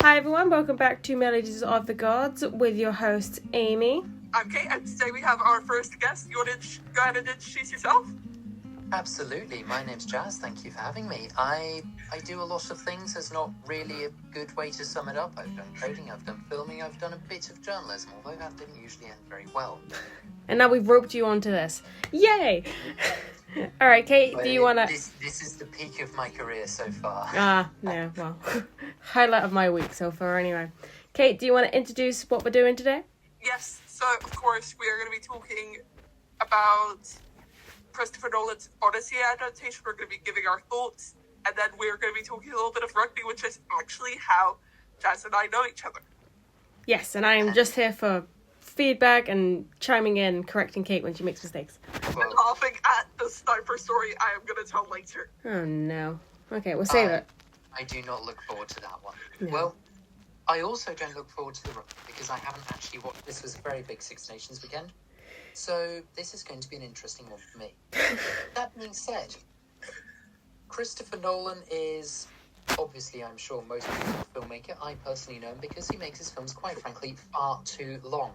Hi everyone, welcome back to Melodies of the Gods with your host Amy. I'm Kate, and today we have our first guest. You want to go ahead and introduce yourself? Absolutely. My name's Jazz. Thank you for having me. I do a lot of things. There's not really a good way to sum it up. I've done coding, I've done filming, I've done a bit of journalism, although that didn't usually end very well. And now we've roped you onto this. Yay! Alright, Kate, do you want to... This is the peak of my career so far. Well, highlight of my week so far anyway. Kate, do you want to introduce what we're doing today? Yes, so of course we are going to be talking about Christopher Nolan's Odyssey adaptation. We're going to be giving our thoughts, and then we're going to be talking a little bit of rugby, which is actually how Jazz and I know each other. Yes, and I am just here for feedback and chiming in, correcting Kate when she makes mistakes. And laughing at the sniper story I am going to tell later. Oh no. Okay, we'll save it. I do not look forward to that one. No. Well, I also don't look forward to the rugby because I haven't actually watched. This was a very big Six Nations weekend. So this is going to be an interesting one for me. That being said, Christopher Nolan is obviously, I'm sure, most people's filmmaker. I personally know him because he makes his films, quite frankly, far too long.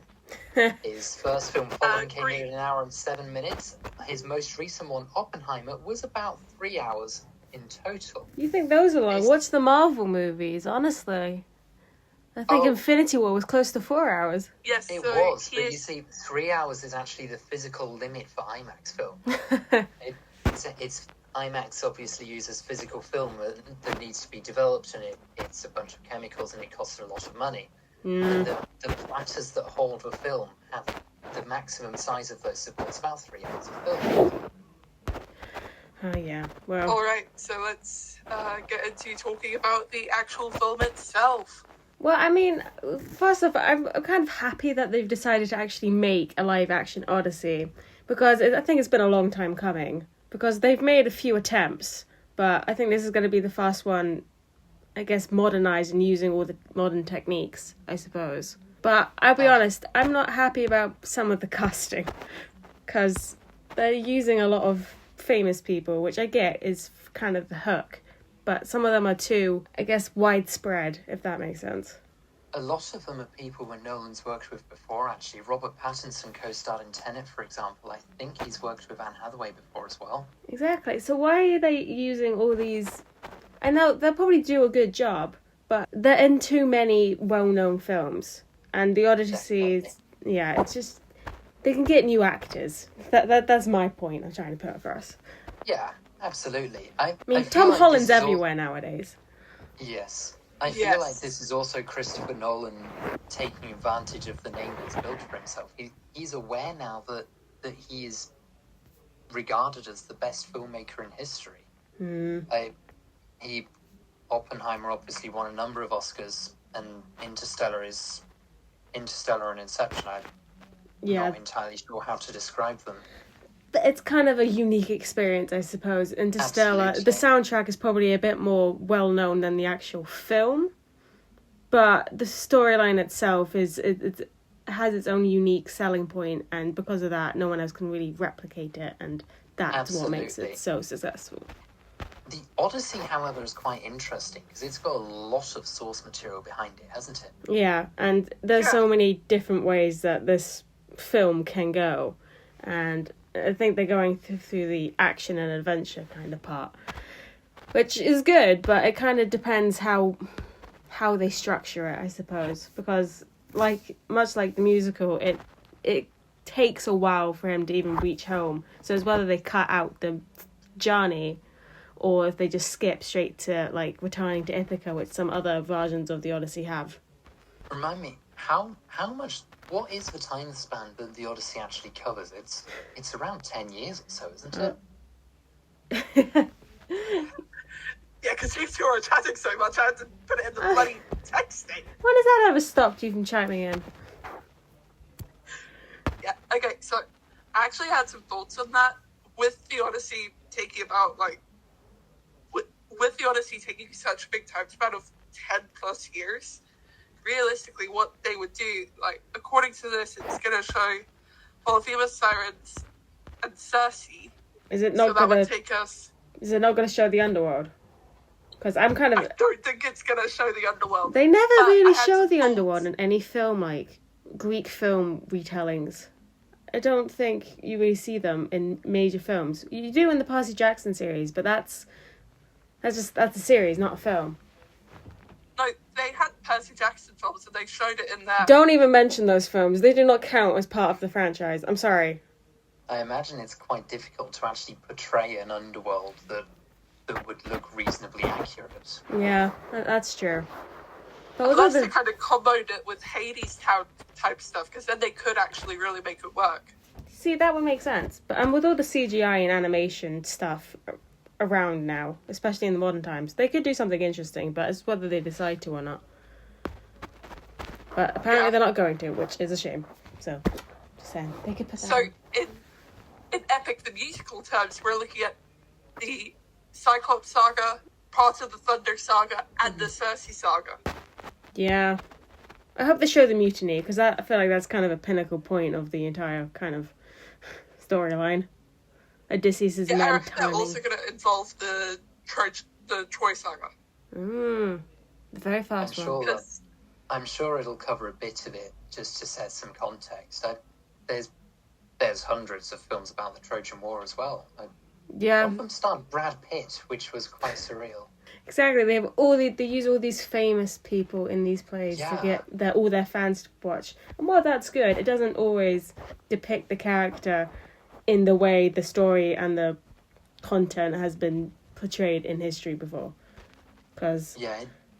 His first film, Following, came in 1 hour and 7 minutes. His most recent one, Oppenheimer, was about 3 hours in total. You think those are long? Watch the Marvel movies, honestly. I think Infinity War was close to 4 hours. Yes, it was, but you see, 3 hours is actually the physical limit for IMAX film. It's IMAX obviously uses physical film that needs to be developed, and it's a bunch of chemicals, and it costs a lot of money. And the platters that hold a film have the maximum size of those supports about 3 hours of film. Oh yeah, well. Alright, so let's get into talking about the actual film itself. Well, I mean, first off, I'm kind of happy that they've decided to actually make a live-action Odyssey, because I think it's been a long time coming, because they've made a few attempts, but I think this is going to be the first one, I guess, modernised and using all the modern techniques, I suppose. But I'll be honest, I'm not happy about some of the casting, because they're using a lot of famous people, which I get is kind of the hook. But some of them are too, I guess, widespread, if that makes sense. A lot of them are people when Nolan's worked with before, actually. Robert Pattinson co-starred in Tenet, for example. I think he's worked with Anne Hathaway before as well. Exactly. So why are they using all these... I know they'll probably do a good job, but they're in too many well-known films. And the Odyssey is... Yeah, it's just... They can get new actors. That's my point I'm trying to put across. Yeah. Absolutely. I mean, Tom Holland's everywhere nowadays. Yes. I feel like this is also Christopher Nolan taking advantage of the name he's built for himself. He's aware now that he is regarded as the best filmmaker in history. Oppenheimer obviously won a number of Oscars, and Interstellar and Inception. I'm not entirely sure how to describe them. It's kind of a unique experience, I suppose. Interstellar, absolutely. The soundtrack is probably a bit more well-known than the actual film, but the storyline itself it has its own unique selling point, and because of that, no one else can really replicate it, and that's what makes it so successful. The Odyssey, however, is quite interesting, because it's got a lot of source material behind it, hasn't it? Yeah, and there's so many different ways that this film can go, and I think they're going through the action and adventure kind of part, which is good, but it kind of depends how they structure it, I suppose, because much like the musical, it takes a while for him to even reach home. So it's whether they cut out the journey or if they just skip straight to returning to Ithaca, which some other versions of the Odyssey have. Remind me, what is the time span that the Odyssey actually covers? It's around 10 years or so, isn't it? Yeah, because you two are chatting so much, I had to put it in the bloody texting. When has that ever stopped you from chiming in? Yeah, okay, so I actually had some thoughts on that. With the Odyssey taking with the Odyssey taking such a big time span of 10 plus years, realistically what they would do, according to this, it's going to show Polyphemus, Sirens, and Circe. Is it not going to show the underworld? Because I'm kind of... I don't think it's going to show the underworld. They never really show the thoughts. underworld in any film, like Greek film retellings. I don't think you really see them in major films. You do in the Percy Jackson series, but that's a series, not a film. No, they had Percy Jackson films and they showed it in there. Don't even mention those films. They do not count as part of the franchise. I'm sorry. I imagine it's quite difficult to actually portray an underworld that would look reasonably accurate. Yeah, that's true. But Unless they kind of comboed it with Hades Town type stuff, because then they could actually really make it work. See, that would make sense. But with all the CGI and animation stuff around now, especially in the modern times, they could do something interesting, but it's whether they decide to or not. But apparently they're not going to, which is a shame. So, just saying, they could put that So, in. in Epic the Musical terms, we're looking at the Cyclops Saga, part of the Thunder Saga, and the Circe Saga. Yeah. I hope they show the mutiny, because I feel like that's kind of a pinnacle point of the entire kind of storyline. Odysseus' I men reckon they're turning. also going to involve the Troy Saga. The very fast one. I'm sure it'll cover a bit of it, just to set some context. There's hundreds of films about the Trojan War as well. Yeah. One of them starred Brad Pitt, which was quite surreal. Exactly, they use all these famous people in these plays to get all their fans to watch. And while that's good, it doesn't always depict the character in the way the story and the content has been portrayed in history before. Cause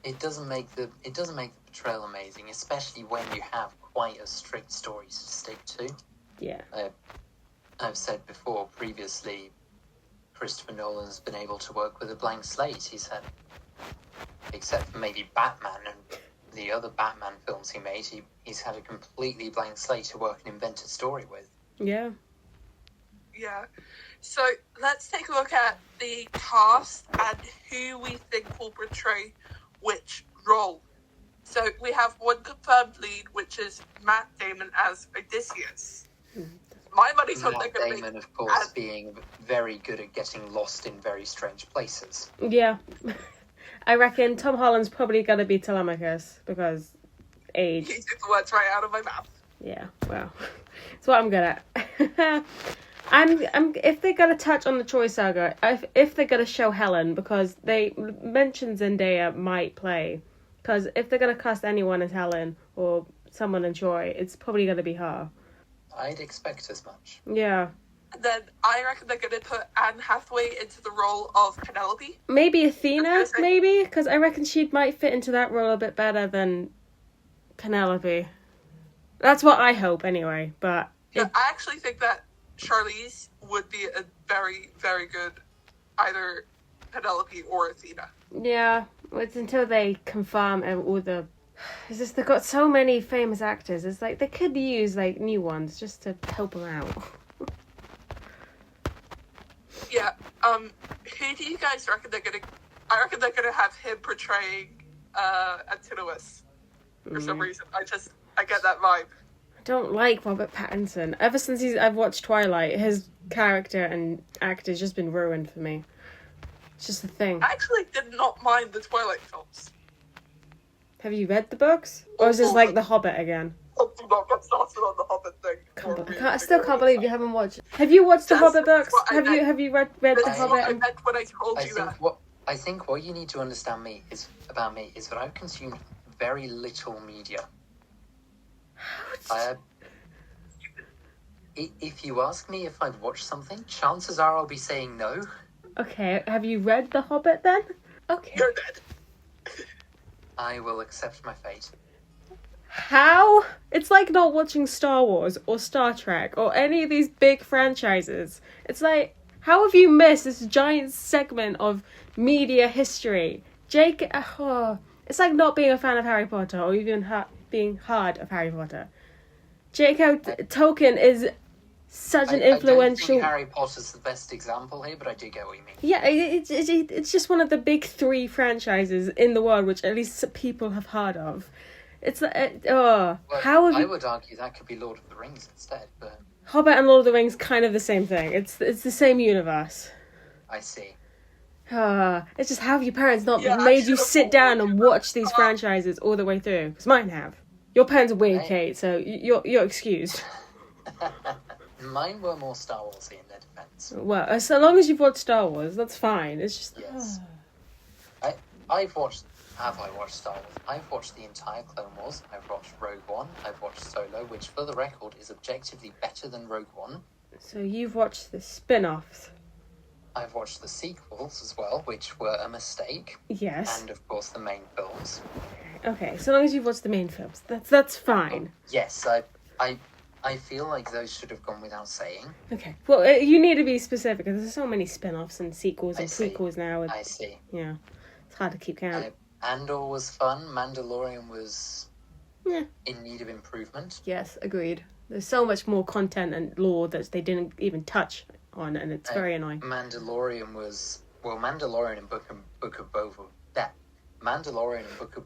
it doesn't make the portrayal amazing, especially when you have quite a strict story to stick to. Yeah. I've said before, previously, Christopher Nolan's been able to work with a blank slate. He's had, except for maybe Batman and the other Batman films he made, he's had a completely blank slate to work and invent a story with. Yeah. Yeah. So let's take a look at the cast and who we think will portray which role. So we have one confirmed lead, which is Matt Damon as Odysseus. My money's on Matt Damon, of course, being very good at getting lost in very strange places. Yeah. I reckon Tom Holland's probably going to be Telemachus, because age. He took the words right out of my mouth. Yeah, well, it's what I'm good at. I'm if they're gonna touch on the Troy Saga, if they're gonna show Helen, because they mentioned Zendaya might play, because if they're gonna cast anyone as Helen or someone in Troy, it's probably gonna be her. I'd expect as much. Yeah. And then I reckon they're gonna put Anne Hathaway into the role of Penelope. Maybe Athena, because I reckon she might fit into that role a bit better than Penelope. That's what I hope, anyway. But I actually think that Charlize would be a very, very good either Penelope or Athena. Yeah, it's until they confirm all the... It's just they've got so many famous actors. It's like they could use like new ones just to help them out. Yeah. Who do you guys reckon they're gonna? I reckon they're gonna have him portraying Antinous for some reason. I get that vibe. I don't like Robert Pattinson. Ever since I've watched Twilight, his character and act has just been ruined for me. It's just a thing. I actually did not mind the Twilight films. Have you read the books? Or is this like The Hobbit again? Do not get started on the Hobbit thing. I still can't believe you haven't watched. Have you watched the Hobbit books? Have you read That's the Hobbit? what I meant when I told you that. I think what you need to understand about me is that I've consumed very little media. If you ask me if I've watched something, chances are I'll be saying no. Okay, have you read The Hobbit then? Okay. You're dead. I will accept my fate. How? It's like not watching Star Wars or Star Trek or any of these big franchises. It's like, how have you missed this giant segment of media history? It's like not being a fan of Harry Potter or even being hard of Harry Potter. J.K. Tolkien is such an influential... I don't think Harry Potter's the best example here, but I do get what you mean. Yeah, it's just one of the big three franchises in the world, which at least people have heard of. It's like, Well, how have I you... would argue that could be Lord of the Rings instead, but... Hobbit and Lord of the Rings, kind of the same thing. It's the same universe. I see. It's just, how have your parents not Yeah, I made you should've sit down warned and you watch about these that. franchises all the way through? Because mine have. Your parents are weird, Right. Kate, so you're excused. Mine were more Star Warsy in their defense. Well, so long as you've watched Star Wars, that's fine. It's just... Yes. Have I watched Star Wars? I've watched the entire Clone Wars. I've watched Rogue One. I've watched Solo, which, for the record, is objectively better than Rogue One. So you've watched the spin-offs. I've watched the sequels as well, which were a mistake. Yes. And, of course, the main films. Okay, so long as you've watched the main films, that's fine. Yes, I feel like those should have gone without saying. Okay. Well, you need to be specific, because there's so many spin-offs and sequels and prequels now. I see. Yeah. It's hard to keep count. Andor was fun. Mandalorian was in need of improvement. Yes, agreed. There's so much more content and lore that they didn't even touch on, and it's very annoying. Mandalorian was... Well, Mandalorian and Book of Boba... Yeah. Mandalorian and Book of...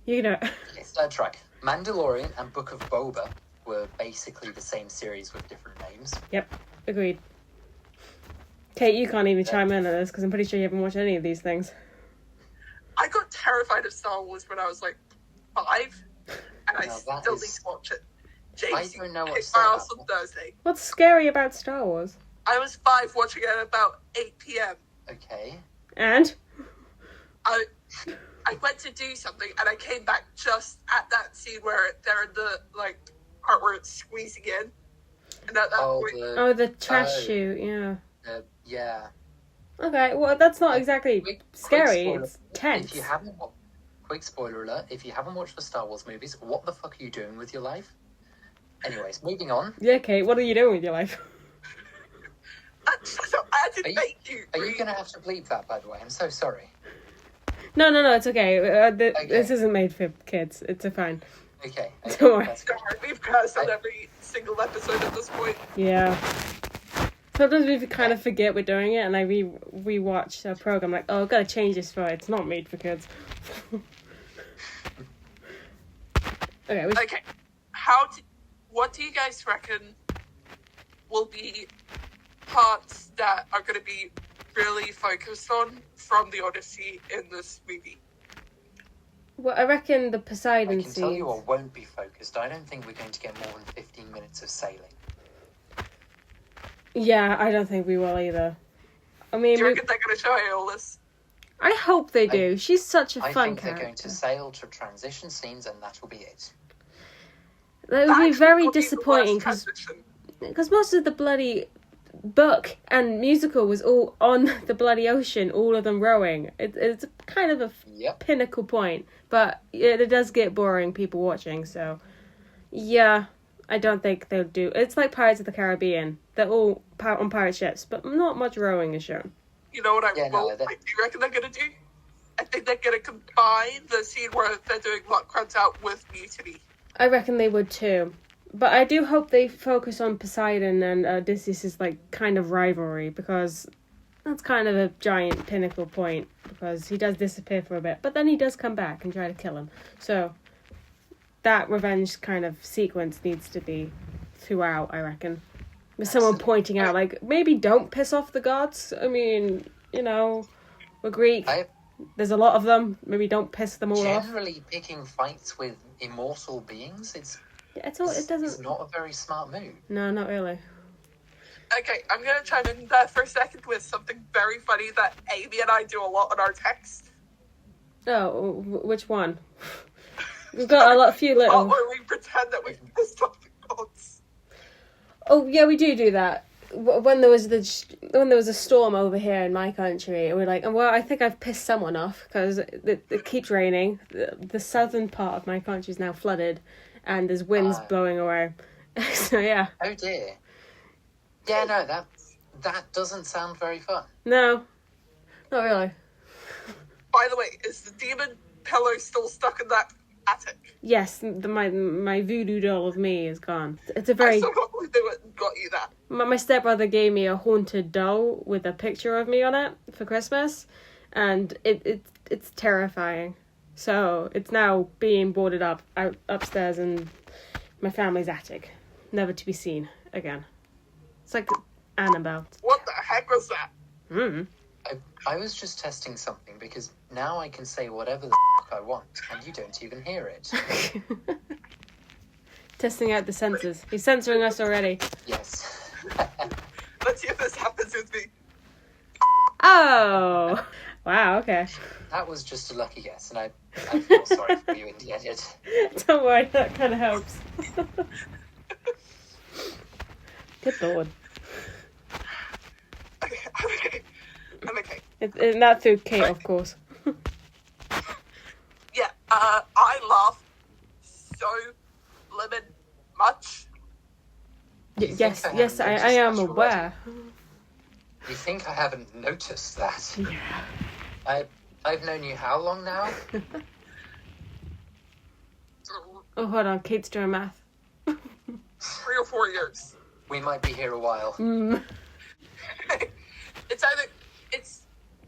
You know... Yes, that's right. Mandalorian and Book of Boba were basically the same series with different names. Yep, agreed. Kate, you can't even chime in on this, because I'm pretty sure you haven't watched any of these things. I got terrified of Star Wars when I was like 5, and I still need to watch it. James, I don't know you what's kicked my so ass on bad. Thursday. What's scary about Star Wars? I was 5 watching it at about 8 p.m. Okay. And? I went to do something, and I came back just at that scene where they're in the, like, part where it's squeezing in. And at that point... The trash shoot, yeah. Yeah. Okay, well, that's not exactly scary. Quick It's tense. If you haven't... Quick spoiler alert. If you haven't watched the Star Wars movies, what the fuck are you doing with your life? Anyways, moving on. Yeah, Kate, what are you doing with your life? So I didn't make you. Are you going to have to bleep that, by the way? I'm so sorry. No, it's okay. This isn't made for kids. It's fine. Okay. Don't worry. That's good. We've cursed on every single episode at this point. Yeah. Sometimes we kind of forget we're doing it, and I re-watch a program like, oh, I've got to change this for it's not made for kids. Okay. What do you guys reckon will be parts that are going to be really focused on from the Odyssey in this movie? Well, I reckon the Poseidon I can tell you scenes. what won't be focused. I don't think we're going to get more than 15 minutes of sailing. Yeah, I don't think we will either. I mean, Do you reckon they're going to show Aeolus? I hope they do. She's such a I fun think character. they're going to sail to transition scenes, and that will be it. That would be very That would be the disappointing worst because most of the bloody book and musical was all on the bloody ocean, all of them rowing. It's kind of a pinnacle point, but it does get boring people watching, so yeah, I don't think they'll do. It's like Pirates of the Caribbean. They're all on pirate ships, but not much rowing is shown. You know what I Yeah, will? Do you reckon they're going to do? I think they're going to combine the scene where they're doing Luck Runs Out with Mutiny. I reckon they would too. But I do hope they focus on Poseidon and Odysseus' like kind of rivalry, because that's kind of a giant pinnacle point, because he does disappear for a bit, but then he does come back and try to kill him. So that revenge kind of sequence needs to be throughout, I reckon. With someone pointing out, like, maybe don't piss off the gods. I mean, you know, we're Greek. There's a lot of them. Maybe don't piss them all off. Generally, picking fights with immortal beings, it's not a very smart move. No, not really. Okay, I'm going to chime in there for a second with something very funny that Amy and I do a lot on our text. Oh, which one? We've got a few little... Where we pretend that we've pissed off the gods. Oh, yeah, we do that. When there was a storm over here in my country, we're like, well, I think I've pissed someone off, because it keeps raining. The southern part of my country is now flooded, and there's winds blowing away. So, yeah. Oh, dear. Yeah, no, that doesn't sound very fun. No, not really. By the way, is the demon pillow still stuck in that attic? Yes, my voodoo doll of me is gone. It's a very... I still can't believe they went and got you that. My stepbrother gave me a haunted doll with a picture of me on it for Christmas, and it's terrifying. So it's now being boarded up upstairs in my family's attic, never to be seen again. It's like Annabelle. What the heck was that? I was just testing something because now I can say whatever the I want, and you don't even hear it. Testing out the sensors. He's censoring us already. Yes. Let's see if this happens with me. Oh! Wow, okay. That was just a lucky guess, and I feel sorry for you in the edit. Don't worry, that kind of helps. Good lord. Okay, I'm okay. And that through Kate, of course. Yeah, I laugh so lemon much. Yes, I yes, haven't I am noticed that aware. You think I haven't noticed that? Yeah. I've known you how long now? Oh, hold on, Kate's doing math. 3 or 4 years. We might be here a while.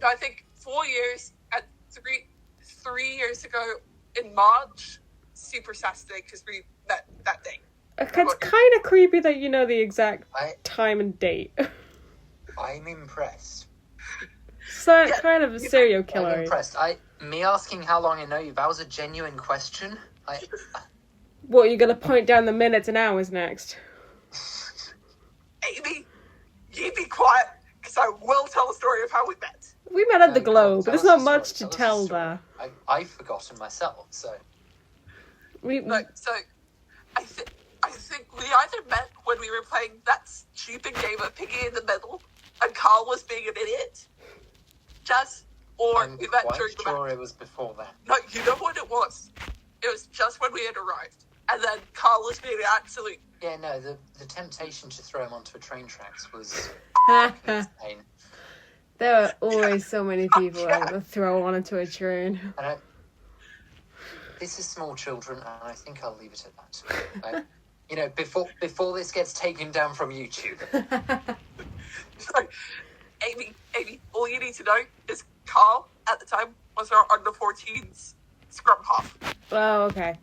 I think 4 years and 3 years ago in March, super Saturday because we met that day. It's kind of creepy that you know the exact time and date. I'm impressed. So kind of a serial killer. I'm impressed. Me asking how long I know you, that was a genuine question. What, you're going to point down the minutes and hours next? Amy, you be quiet because I will tell a story of how we met. We met at the Globe, but there's not much to Tell us tell the story. there. I've forgotten myself, so... So, I think we either met when we were playing that stupid game of Piggy in the Middle, and Carl was being an idiot. I'm we met quite during the sure match. it was before that. No, you know what it was? It was just when we had arrived, and then Carl was being an absolute. Yeah, no, the temptation to throw him onto a train tracks was insane. There are always so many people that will throw one into a train. And this is small children, and I think I'll leave it at that. Before this gets taken down from YouTube. So, Amy, all you need to know is Carl, at the time, was our under-14s scrum half. Oh, okay.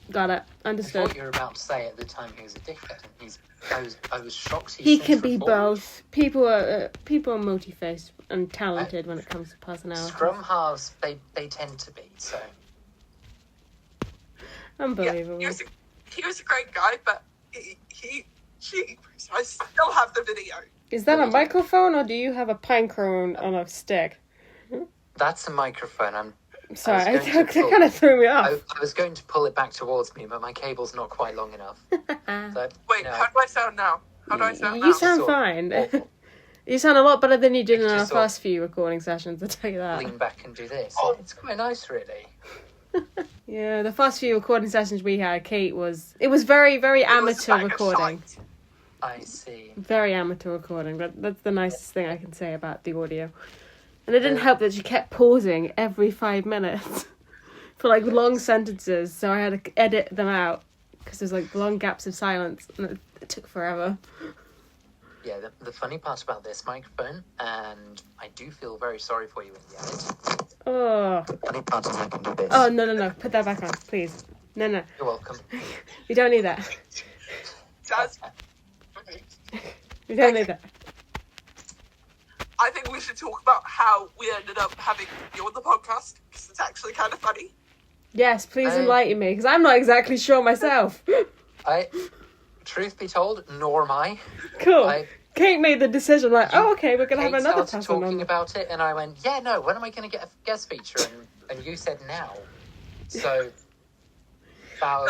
Got it. I Understood. thought you were about to say at the time he was a dickhead, and I was shocked He can be reformed. both. People are multi-faced and talented when it comes to personality. Scrum halves, they tend to be, so... Unbelievable. Yeah, he was a great guy, but I still have the video. Is that a microphone or do you have a pine cone on a stick? That's a microphone. I'm Sorry, that kind of threw me off. I was going to pull it back towards me, but my cable's not quite long enough. So, Wait, how do I sound now? You sound fine. Awful. You sound a lot better than you did in It's our just first few recording sessions, I'll tell you that. Lean back and do this. Oh. It's quite nice, really. Yeah, the first few recording sessions we had, Kate was... It was very, very amateur recording. I see. Very amateur recording. That's the nicest thing I can say about the audio. And it didn't help that she kept pausing every 5 minutes for long sentences, so I had to edit them out because there's long gaps of silence, and it took forever. Yeah, the funny part about this microphone, and I do feel very sorry for you in the edit. Oh. The funny part is I can do this. Oh, no. Put that back on, please. No. You're welcome. You don't need that. Jazz, You don't need that. I think we should talk about how we ended up having you on the podcast, because it's actually kind of funny. Yes, please enlighten me, because I'm not exactly sure myself. Truth be told, nor am I. Cool. Kate made the decision, okay, we're going to have another started person talking on. about it, and I went, yeah, no, when am I going to get a guest feature? And you said now. So, about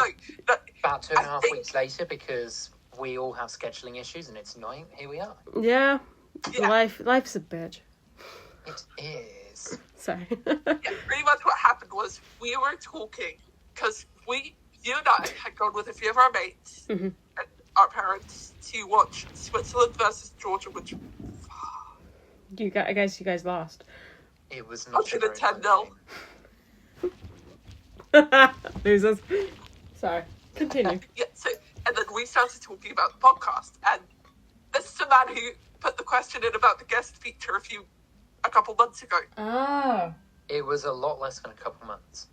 2.5 weeks later, because we all have scheduling issues, and it's annoying, here we are. Yeah. Life's a bitch. It is. Sorry. Yeah, pretty much what happened was we were talking, because you and I had gone with a few of our mates and our parents to watch Switzerland versus Georgia, which... I guess you guys lost. It was not Watching a 10-0. Losers. Sorry. Continue. Yeah, and then we started talking about the podcast, and this is the man who put the question in about the guest feature a couple months ago. Oh. It was a lot less than a couple months.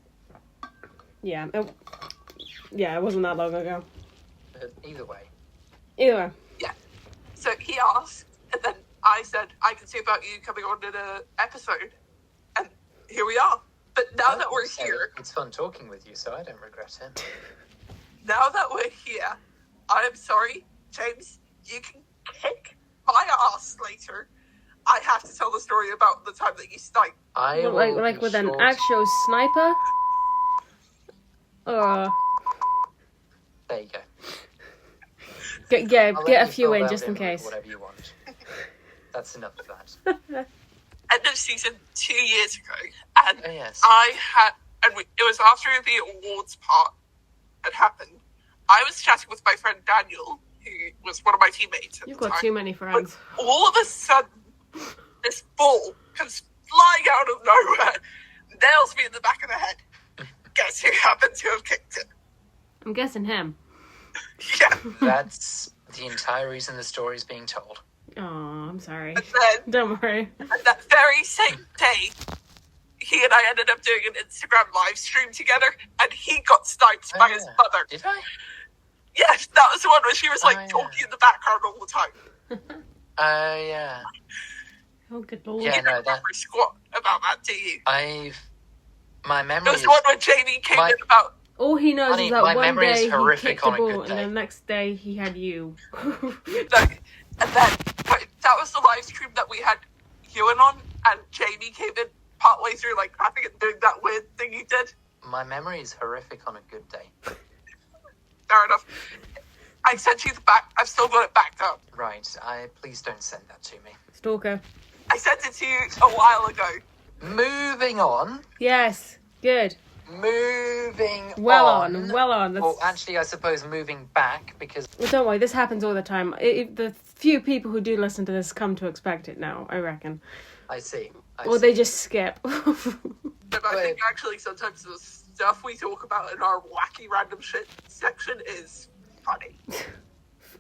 Yeah. It wasn't that long ago. But either way. Either way. Yeah. So he asked, and then I said I could see about you coming on in an episode, and here we are. But now that we're here, it's fun talking with you, so I don't regret it. Now that we're here, I am sorry, James. You can kick my ass later. I have to tell the story about the time that you sniped. Like with an actual sniper? Or... There you go. Get a few in just in case. Whatever you want. That's enough of that. End of season 2 years ago, and yes. it was after the awards part had happened. I was chatting with my friend Daniel, who was one of my teammates at You've the time. got too many friends. But all of a sudden, this ball comes flying out of nowhere, nails me in the back of the head. Guess who happened to have kicked it? I'm guessing him. Yeah. That's the entire reason the story's being told. Oh, I'm sorry. And then, Don't worry. and that very same day, he and I ended up doing an Instagram live stream together, and he got sniped by his mother. Did I? Yes, that was the one where she was talking in the background all the time. Yeah. Oh, good lord. Yeah, You don't remember squat about that, do you? My It memory was the one where Jamie came in about... All he knows Honey, is that my one memory is day he horrific kicked the on a ball, good and day. the next day he had you. And then that was the live stream that we had Ewan on, and Jamie came in partway through, like, clapping and doing that weird thing he did. My memory is horrific on a good day. Fair enough. I sent you the back. I've still got it backed up. Right. Please don't send that to me. Stalker. I sent it to you a while ago. Moving on. Yes. Good. Moving Well on. That's... Well, actually, I suppose moving back, because... Well, don't worry, this happens all the time. The few people who do listen to this come to expect it now, I reckon. I see. Or they just skip. But I think actually sometimes the stuff we talk about in our wacky random shit section is funny.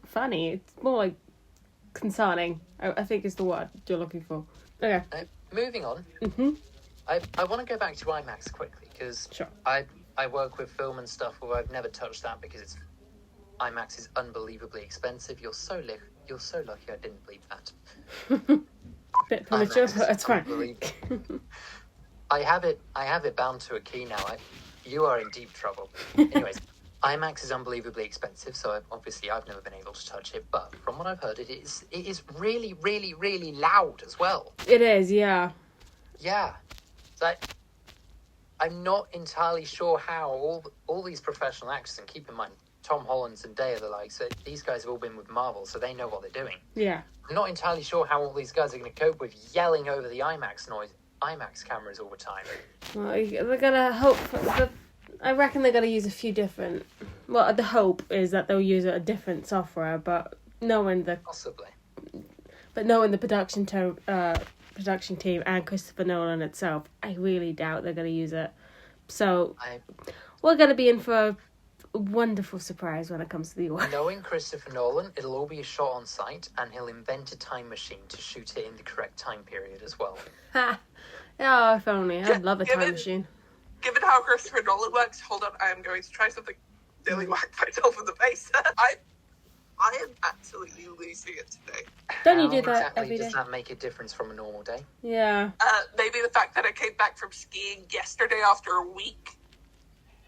Funny. It's more like concerning, I think is the word you're looking for. Okay. Moving on. Mm-hmm. I want to go back to IMAX quickly, because Sure. I work with film and stuff, where I've never touched that because IMAX is unbelievably expensive. You're so lucky I didn't believe that. Bit premature, but it's fine. I have it bound to a key now. You are in deep trouble. Anyways, IMAX is unbelievably expensive, so I've never been able to touch it. But from what I've heard, it is really, really, really loud as well. It is, yeah. Yeah. So I'm not entirely sure how all these professional actors, and keep in mind, Tom Holland, Zendaya, the likes, these guys have all been with Marvel, so they know what they're doing. Yeah. I'm not entirely sure how all these guys are going to cope with yelling over the IMAX cameras all the time. Well, they're gonna hope... I reckon they're gonna use a few different... Well, the hope is that they'll use a different software, but knowing the... Possibly. But knowing the production team and Christopher Nolan itself, I really doubt they're going to use it. So, we're going to be in for a wonderful surprise when it comes to the award. Knowing Christopher Nolan, it'll all be a shot on site, and he'll invent a time machine to shoot it in the correct time period as well. Ha! Oh, if only. I'd love a time machine. Given how Christopher Nolan works, hold on, I am going to try something really whack myself in the face. I am absolutely losing it today. Don't you do that every day? Does that make a difference from a normal day? Yeah. Maybe the fact that I came back from skiing yesterday after a week.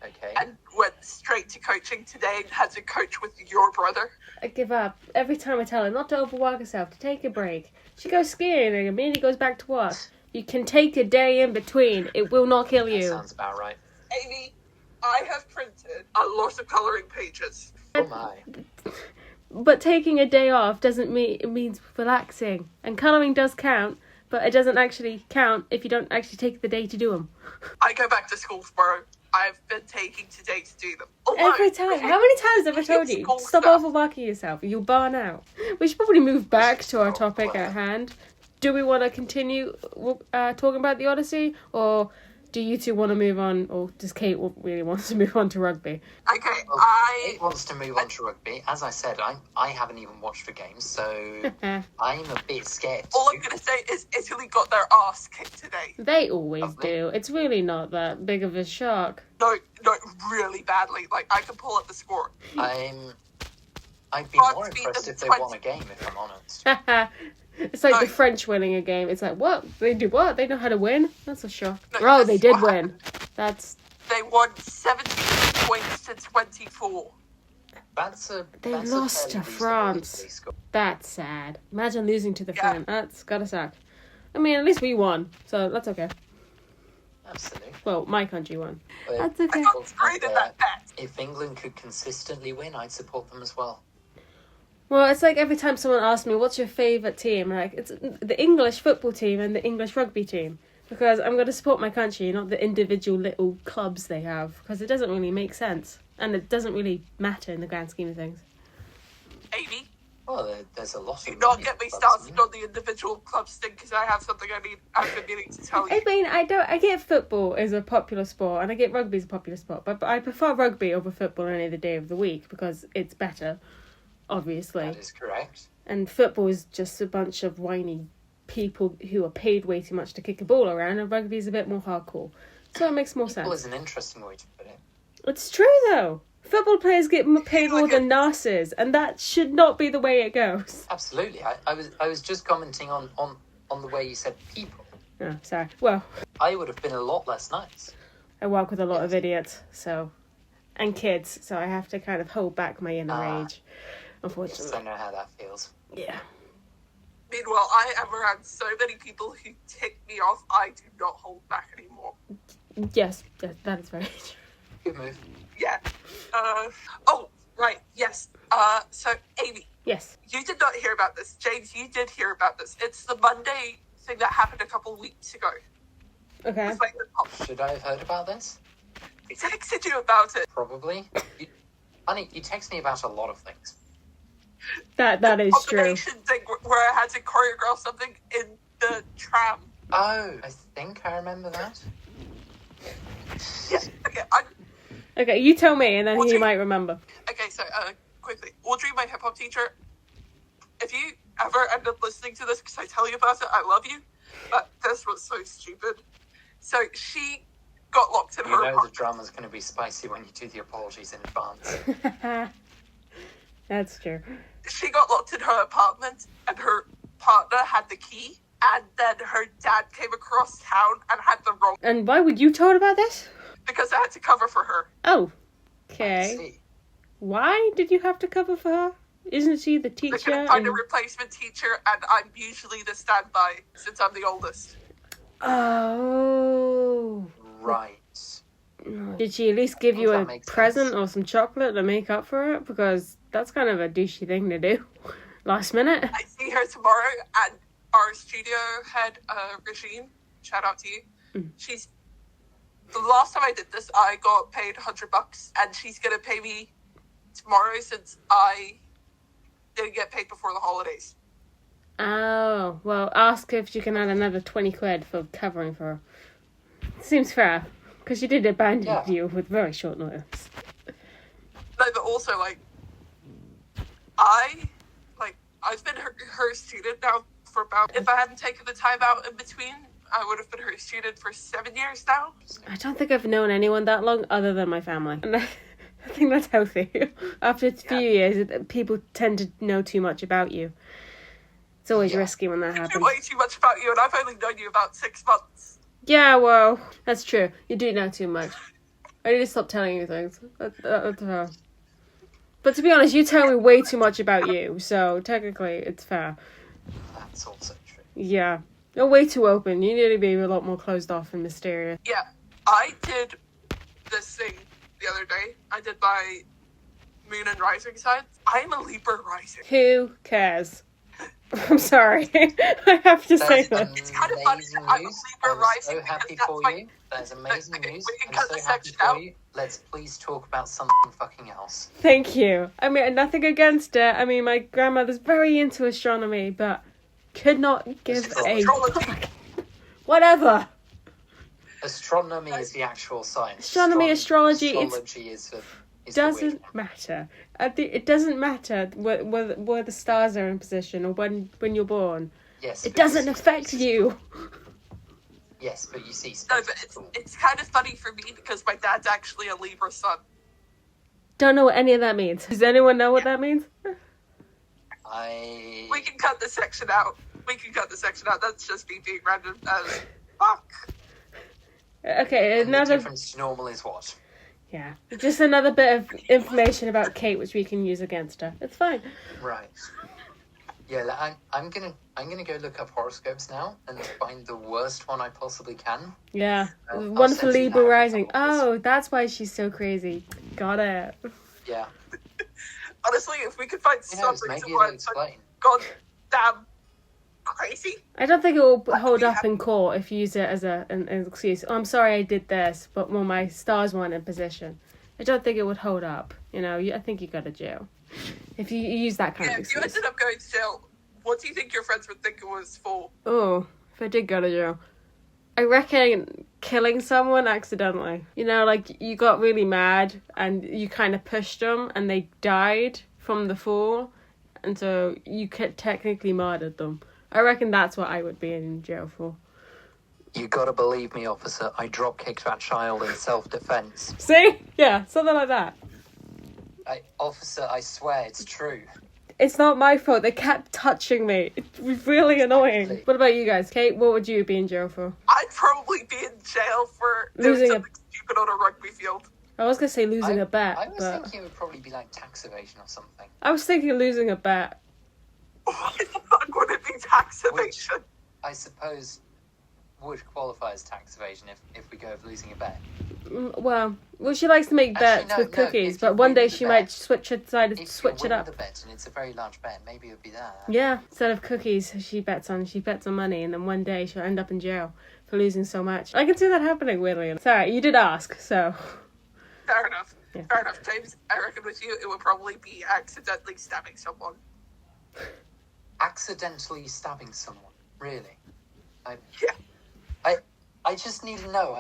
Okay. And went straight to coaching today and had to coach with your brother. I give up. Every time I tell her not to overwork herself, to take a break. She goes skiing and immediately goes back to work. You can take a day in between. It will not kill you. That sounds about right. Amy, I have printed a lot of colouring pages. Oh my. But taking a day off doesn't mean it means relaxing. And colouring does count, but it doesn't actually count if you don't actually take the day to do them. I go back to school tomorrow. I've been taking today to do them. Every time. How many times have I told you? Stop overworking yourself. You'll burn out. We should probably move back to our topic at hand. Do we want to continue talking about the Odyssey? Or do you two want to move on? Or does Kate really want to move on to rugby? Okay, Well, Kate wants to move on to rugby. As I said, I haven't even watched the game, so I'm a bit scared. All I'm going to say is Italy got their arse kicked today. They always do. It's really not that big of a shock. No, really badly. Like, I can pull up the score. I'd be France more beat impressed them if they 20. won a game, if I'm honest. It's like the No. French winning a game. It's like, what? They do what? They know how to win? That's a shock. No, Oh, this they is did what win. happened. That's... They won 17 points to 24. They That's lost a to fairly reasonable France. Italy score. That's sad. Imagine losing to the Yeah. French. That's gotta suck. I mean, at least we won, so that's okay. Absolutely. Well, my country won. But That's I okay. got great at that bet. if England could consistently win, I'd support them as well. Well, it's like every time someone asks me, what's your favourite team? Like, it's the English football team and the English rugby team. Because I'm going to support my country, not the individual little clubs they have. Because it doesn't really make sense. And it doesn't really matter in the grand scheme of things. Amy, Well, there's a lot do of not money get me in clubs, started on the individual clubs thing, because I have something I've been meaning to tell I you. mean, I get football is a popular sport, and I get rugby is a popular sport, but I prefer rugby over football any other day of the week, because it's better, obviously. That is correct. And football is just a bunch of whiny people who are paid way too much to kick a ball around, and rugby is a bit more hardcore. So it makes more Football sense. is an interesting way to put it. It's true, though. Football players get paid more than nurses, and that should not be the way it goes. Absolutely. I was just commenting on the way you said people. Oh, sorry. Well, I would have been a lot less nice. I work with a lot of idiots, so... And kids, so I have to kind of hold back my inner rage, Yes, unfortunately. I know how that feels. Yeah. Meanwhile, I am around so many people who tick me off, I do not hold back anymore. Yes, that is very true. Good move. Yeah. Oh, right, yes. So, Amy, Yes. you did not hear about this. James, you did hear about this. It's the Monday thing that happened a couple weeks ago. Okay. It's like, Should I have heard about this? I texted you about it. Probably. Honey, you text me about a lot of things. That is true. Combination thing where I had to choreograph something in the tram. Oh, I think I remember that. Yeah, okay, Okay, you tell me, and then Well, he do- might remember. okay, so, quickly. Audrey, my hip-hop teacher, if you ever end up listening to this because I tell you about it, I love you, but this was so stupid. So she got locked in You her know the apartment. drama's going to be spicy when you do the apologies in advance. That's true. She got locked in her apartment, and her partner had the key, and then her dad came across town and had the wrong, And why would you told about this? because I had to cover for her. Oh, I okay. see. Why did you have to cover for her? Isn't she the They teacher? couldn't find a and- replacement teacher, and I'm usually the standby since I'm the oldest. Oh. Right. Did she at least give think you that a makes present sense. or some chocolate to make up for it? Because that's kind of a douchey thing to do. Last minute. I see her tomorrow, and our studio head, Regine, shout out to you. She's, the last time I did this, I got paid $100, and she's gonna pay me tomorrow since I didn't get paid before the holidays. Oh, well, ask if you can add another 20 quid for covering for her. Seems fair. Because she did abandon Yeah. you with very short notice. No, but also, I've been her student now for about, if I hadn't taken the time out in between, I would have been her student for 7 years now. I don't think I've known anyone that long other than my family. And I think that's healthy. After a few years, people tend to know too much about you. It's always risky when that I know happens. way too much about you, and I've only known you about 6 months. Yeah, well, that's true. You do know too much. I need to stop telling you things. That's fair. But to be honest, you tell me way too much about you, so technically it's fair. That's also true. Yeah. You're way too open. You need to be a lot more closed off and mysterious. Yeah, I did this thing the other day. I did my moon and rising signs. I'm a Libra rising. Who cares? I'm sorry. I have to say that. It's kind of funny that I'm a news. Libra I'm rising so happy because that's for my- you. That's amazing Okay, news. we can I'm cut so this happy section for out. you. Let's please talk about something fucking else. Thank you. I mean, nothing against it. I mean, my grandmother's very into astronomy, but could not give a Astrology. fuck. Whatever. Astronomy is the actual science. Astronomy, astrology, it's- astrology is the weird Doesn't one. matter. It doesn't matter where the stars are in position or when you're born. Yes, It but doesn't you see, affect space is you. cool. Yes, but you see, No, space but is cool. it's kind of funny for me because my dad's actually a Libra sun. don't know what any of that means. Does anyone know what that means? We can cut this section out. That's just me being random as fuck. Okay, And the difference to normal is what? Yeah, just another bit of information about Kate which we can use against her. It's fine. Right. Yeah, I'm gonna go look up horoscopes now and find the worst one I possibly can. Yeah, I'll one for send you Libra that rising. examples. Oh, that's why she's so crazy. Got it. Yeah. Honestly, if we could find Who knows, something maybe to it'll find explain. goddamn crazy. I don't think it will hold up in court if you use it as an excuse. Oh, I'm sorry I did this, but well, my stars weren't in position. I don't think it would hold up. You know, I think you go to jail if you use that kind of If you excuse. ended up going to jail, what do you think your friends would think it was for? Oh, if I did go to jail, I reckon killing someone accidentally. You know, like you got really mad and you kind of pushed them and they died from the fall, and so you could technically murdered them. I reckon that's what I would be in jail for. You gotta believe me, officer. I drop kicked that child in self-defense. See? Yeah, something like that. Officer, I swear it's true. It's not my fault. They kept touching me. It was really annoying. Exactly. What about you guys? Kate, what would you be in jail for? I'd probably be in jail for doing Losing a- something stupid on a rugby field. I was going to say losing a bet, I was but thinking it would probably be like tax evasion or something. I was thinking losing a bet. Why the fuck would it be tax evasion? I suppose would qualify as tax evasion if we go of losing a bet. Well, she likes to make Actually, bets no, with no, cookies, if you but one win day the she bet- might switch it If you win up. the bet and it's a very large bet, maybe it would be that. Yeah, instead of cookies, she bets on money, and then one day she'll end up in jail for losing so much. I can see that happening, weirdly. Sorry, you did ask, so. Fair enough. Yeah. Fair enough, James. I reckon with you, it would probably be accidentally stabbing someone. Accidentally stabbing someone, really? Yeah. I just need to know.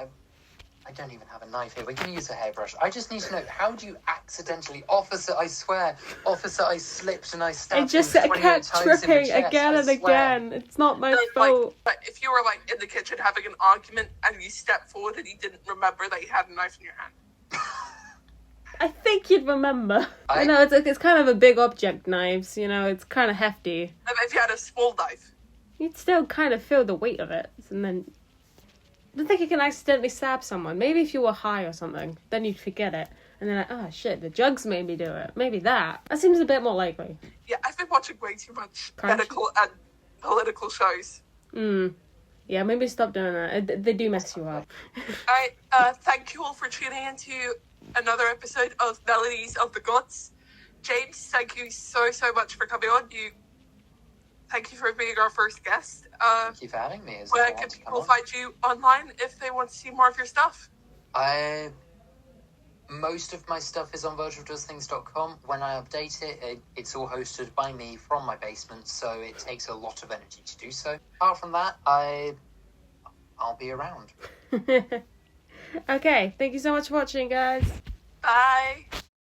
I don't even have a knife here. We're going to use a hairbrush. I just need to know, how do you accidentally... Officer, I swear. Officer, I slipped and I stabbed I just him 28 kept times in the tripping chest, again I and swear. again. It's not my No, fault. but if you were in the kitchen having an argument and you stepped forward and you didn't remember that you had a knife in your hand. I think you'd remember. I- You know, it's kind of a big object, knives. You know, it's kind of hefty. And if you had a small knife. You'd still kind of feel the weight of it, and then... I don't think you can accidentally stab someone. Maybe if you were high or something, then you'd forget it. And then like, oh shit, the drugs made me do it. Maybe that. That seems a bit more likely. Yeah, I've been watching way too much Crunch? medical and political shows. Yeah, maybe stop doing that. They do mess you up. Alright, thank you all for tuning in to another episode of Melodies of the Gods. James, thank you so much for coming on. Thank you for being our first guest. Thank you for having me. Where can people find you online if they want to see more of your stuff? Most of my stuff is on virtualdoesthings.com. When I update it, it's all hosted by me from my basement, so it takes a lot of energy to do so. Apart from that, I'll be around. Okay, thank you so much for watching, guys. Bye.